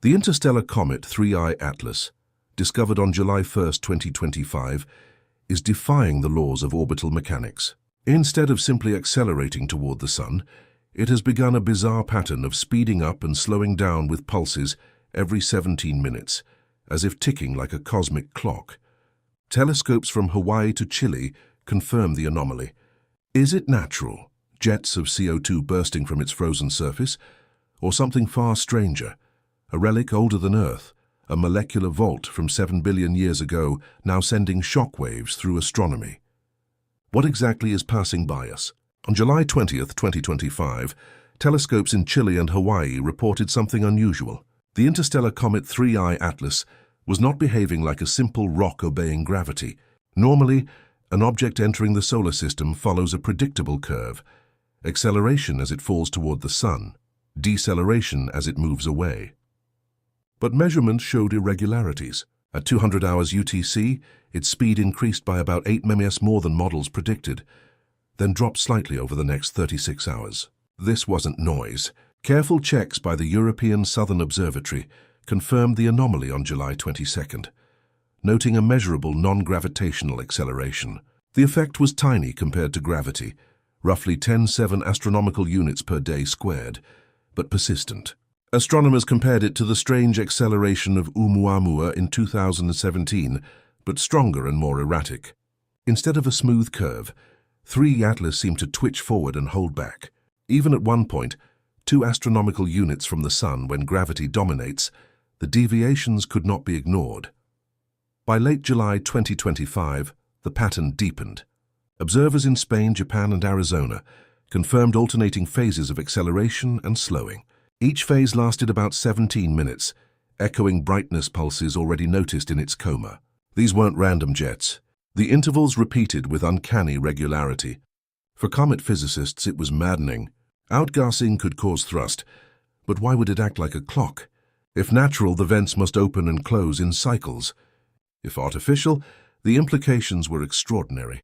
The interstellar comet 3I Atlas, discovered on July 1, 2025, is defying the laws of orbital mechanics. Instead of simply accelerating toward the Sun, it has begun a bizarre pattern of speeding up and slowing down with pulses every 17 minutes, as if ticking like a cosmic clock. Telescopes from Hawaii to Chile confirm the anomaly. Is it natural, jets of CO2 bursting from its frozen surface, or something far stranger, a relic older than Earth, a molecular vault from 7 billion years ago now sending shockwaves through astronomy? What exactly is passing by us? On July 20, 2025, telescopes in Chile and Hawaii reported something unusual. The interstellar comet 3I Atlas was not behaving like a simple rock obeying gravity. Normally, an object entering the solar system follows a predictable curve: acceleration as it falls toward the Sun, deceleration as it moves away. But measurements showed irregularities. At 200 hours UTC, its speed increased by about 8 ms more than models predicted, then dropped slightly over the next 36 hours. This wasn't noise. Careful checks by the European Southern Observatory confirmed the anomaly on July 22nd, noting a measurable non-gravitational acceleration. The effect was tiny compared to gravity, roughly 10·7 astronomical units per day squared, but persistent. Astronomers compared it to the strange acceleration of Oumuamua in 2017, but stronger and more erratic. Instead of a smooth curve, 3 Atlas seemed to twitch forward and hold back. Even at one point, 2 astronomical units from the Sun when gravity dominates, the deviations could not be ignored. By late July 2025, the pattern deepened. Observers in Spain, Japan, and Arizona confirmed alternating phases of acceleration and slowing. Each phase lasted about 17 minutes, echoing brightness pulses already noticed in its coma. These weren't random jets. The intervals repeated with uncanny regularity. For comet physicists, it was maddening. Outgassing could cause thrust, but why would it act like a clock? If natural, the vents must open and close in cycles. If artificial, the implications were extraordinary.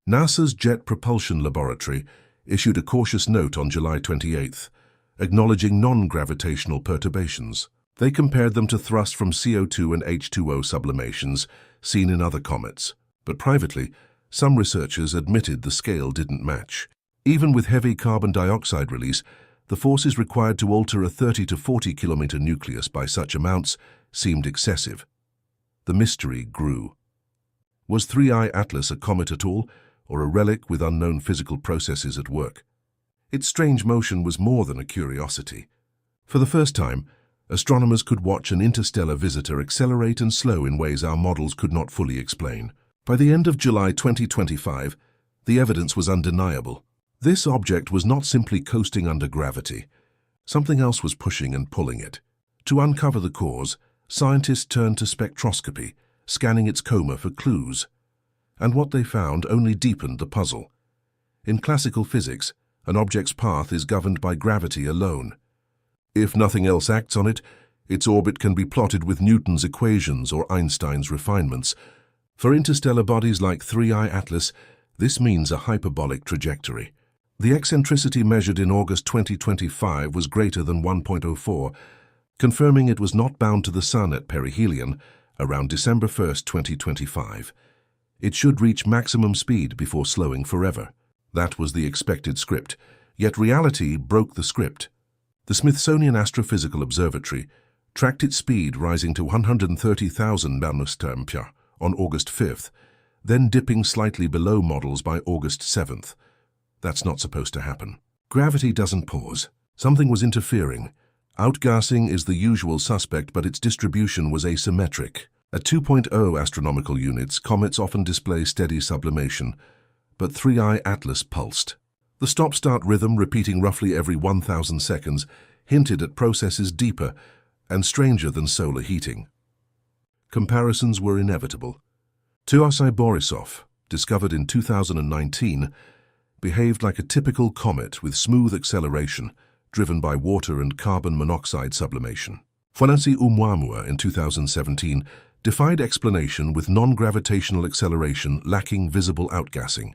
NASA's Jet Propulsion Laboratory issued a cautious note on July 28th, acknowledging non-gravitational perturbations. They compared them to thrust from CO2 and H2O sublimations seen in other comets. But privately, some researchers admitted the scale didn't match. Even with heavy carbon dioxide release, the forces required to alter a 30 to 40 kilometer nucleus by such amounts seemed excessive. The mystery grew. Was 3I Atlas a comet at all, or a relic with unknown physical processes at work? Its strange motion was more than a curiosity. For the first time, astronomers could watch an interstellar visitor accelerate and slow in ways our models could not fully explain. By the end of July 2025, the evidence was undeniable. This object was not simply coasting under gravity. Something else was pushing and pulling it. To uncover the cause, scientists turned to spectroscopy, scanning its coma for clues. And what they found only deepened the puzzle. In classical physics, an object's path is governed by gravity alone. If nothing else acts on it, its orbit can be plotted with Newton's equations or Einstein's refinements. For interstellar bodies like 3I Atlas, this means a hyperbolic trajectory. The eccentricity measured in August 2025 was greater than 1.04, confirming it was not bound to the Sun at perihelion around December 1, 2025. It should reach maximum speed before slowing forever. That was the expected script, yet reality broke the script. The Smithsonian Astrophysical Observatory tracked its speed rising to 130,000 nanometer on August 5th, then dipping slightly below models by August 7th. That's not supposed to happen. Gravity doesn't pause. Something was interfering. Outgassing is the usual suspect, but its distribution was asymmetric. At 2.0 astronomical units, comets often display steady sublimation, but 3I Atlas pulsed. The stop-start rhythm, repeating roughly every 1,000 seconds, hinted at processes deeper and stranger than solar heating. Comparisons were inevitable. Tuasai Borisov, discovered in 2019, behaved like a typical comet with smooth acceleration, driven by water and carbon monoxide sublimation. Funanssi Oumuamua in 2017 defied explanation with non-gravitational acceleration lacking visible outgassing.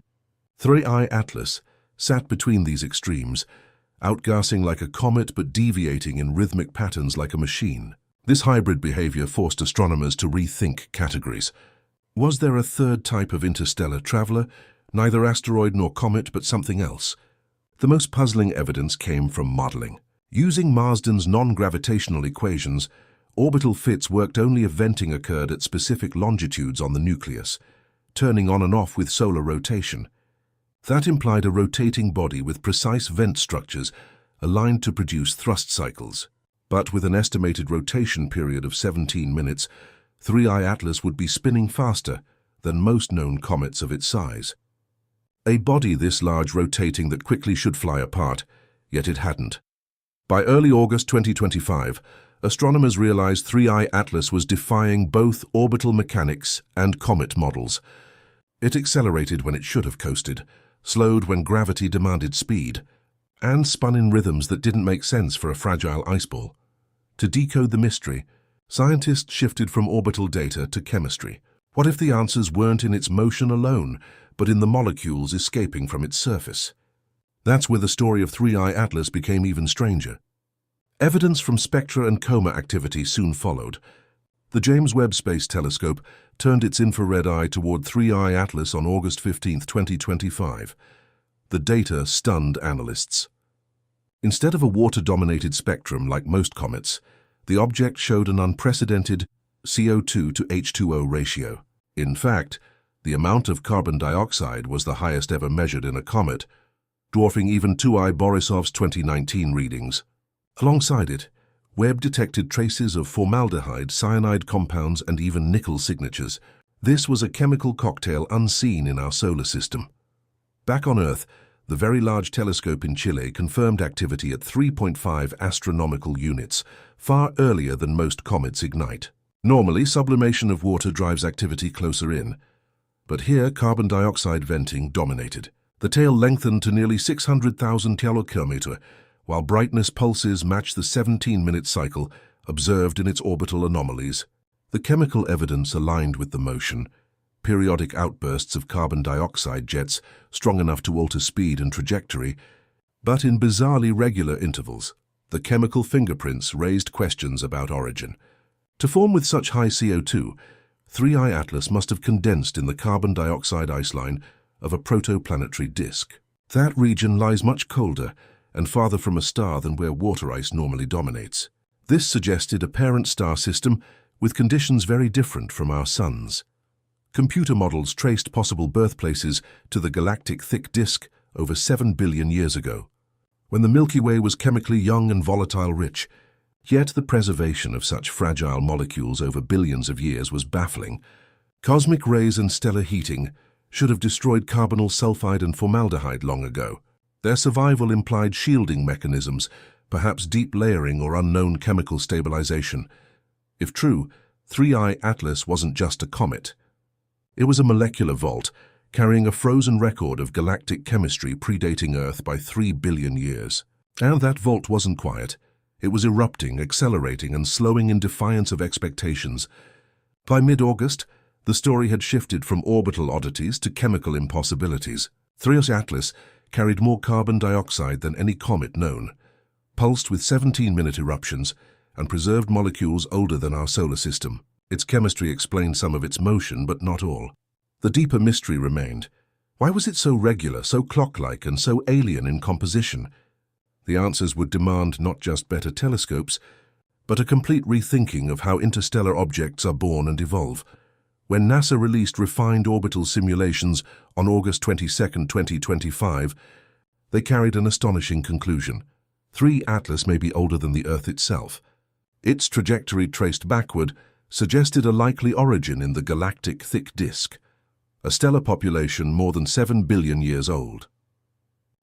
3I Atlas sat between these extremes, outgassing like a comet but deviating in rhythmic patterns like a machine. This hybrid behavior forced astronomers to rethink categories. Was there a third type of interstellar traveler, neither asteroid nor comet but something else? The most puzzling evidence came from modeling. Using Marsden's non-gravitational equations, orbital fits worked only if venting occurred at specific longitudes on the nucleus, turning on and off with solar rotation. That implied a rotating body with precise vent structures aligned to produce thrust cycles. But with an estimated rotation period of 17 minutes, 3I Atlas would be spinning faster than most known comets of its size. A body this large rotating that quickly should fly apart, yet it hadn't. By early August 2025, astronomers realized 3I Atlas was defying both orbital mechanics and comet models. It accelerated when it should have coasted, slowed when gravity demanded speed, and spun in rhythms that didn't make sense for a fragile iceball. To decode the mystery, scientists shifted from orbital data to chemistry. What if the answers weren't in its motion alone, but in the molecules escaping from its surface? That's where the story of 3I Atlas became even stranger. Evidence from spectra and coma activity soon followed. The James Webb Space Telescope turned its infrared eye toward 3I Atlas on August 15, 2025. The data stunned analysts. Instead of a water-dominated spectrum like most comets, the object showed an unprecedented CO2 to H2O ratio. In fact, the amount of carbon dioxide was the highest ever measured in a comet, dwarfing even 2I Borisov's 2019 readings. Alongside it, Webb detected traces of formaldehyde, cyanide compounds, and even nickel signatures. This was a chemical cocktail unseen in our solar system. Back on Earth, the Very Large Telescope in Chile confirmed activity at 3.5 astronomical units, far earlier than most comets ignite. Normally, sublimation of water drives activity closer in, but here carbon dioxide venting dominated. The tail lengthened to nearly 600,000 kilometer, while brightness pulses matched the 17-minute cycle observed in its orbital anomalies. The chemical evidence aligned with the motion. Periodic outbursts of carbon dioxide jets strong enough to alter speed and trajectory, but in bizarrely regular intervals. The chemical fingerprints raised questions about origin. To form with such high CO2, 3I Atlas must have condensed in the carbon dioxide ice line of a protoplanetary disk. That region lies much colder and farther from a star than where water ice normally dominates. This suggested a parent star system with conditions very different from our Sun's. Computer models traced possible birthplaces to the galactic thick disk over 7 billion years ago, when the Milky Way was chemically young and volatile rich. Yet the preservation of such fragile molecules over billions of years was baffling. Cosmic rays and stellar heating should have destroyed carbonyl sulfide and formaldehyde long ago. Their survival implied shielding mechanisms, perhaps deep layering or unknown chemical stabilization. If true, 3I Atlas wasn't just a comet. It was a molecular vault, carrying a frozen record of galactic chemistry predating Earth by 3 billion years. And that vault wasn't quiet. It was erupting, accelerating, and slowing in defiance of expectations. By mid-August, the story had shifted from orbital oddities to chemical impossibilities. 3I Atlas carried more carbon dioxide than any comet known, pulsed with 17-minute eruptions, and preserved molecules older than our solar system. Its chemistry explained some of its motion, but not all. The deeper mystery remained. Why was it so regular, so clock-like, and so alien in composition? The answers would demand not just better telescopes, but a complete rethinking of how interstellar objects are born and evolve. When NASA released refined orbital simulations on August 22, 2025, they carried an astonishing conclusion. 3 Atlas may be older than the Earth itself. Its trajectory traced backward suggested a likely origin in the galactic thick disk, a stellar population more than 7 billion years old.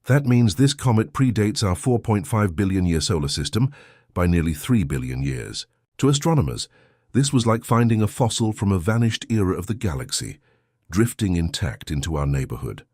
That means this comet predates our 4.5 billion-year solar system by nearly 3 billion years. To astronomers, this was like finding a fossil from a vanished era of the galaxy, drifting intact into our neighborhood.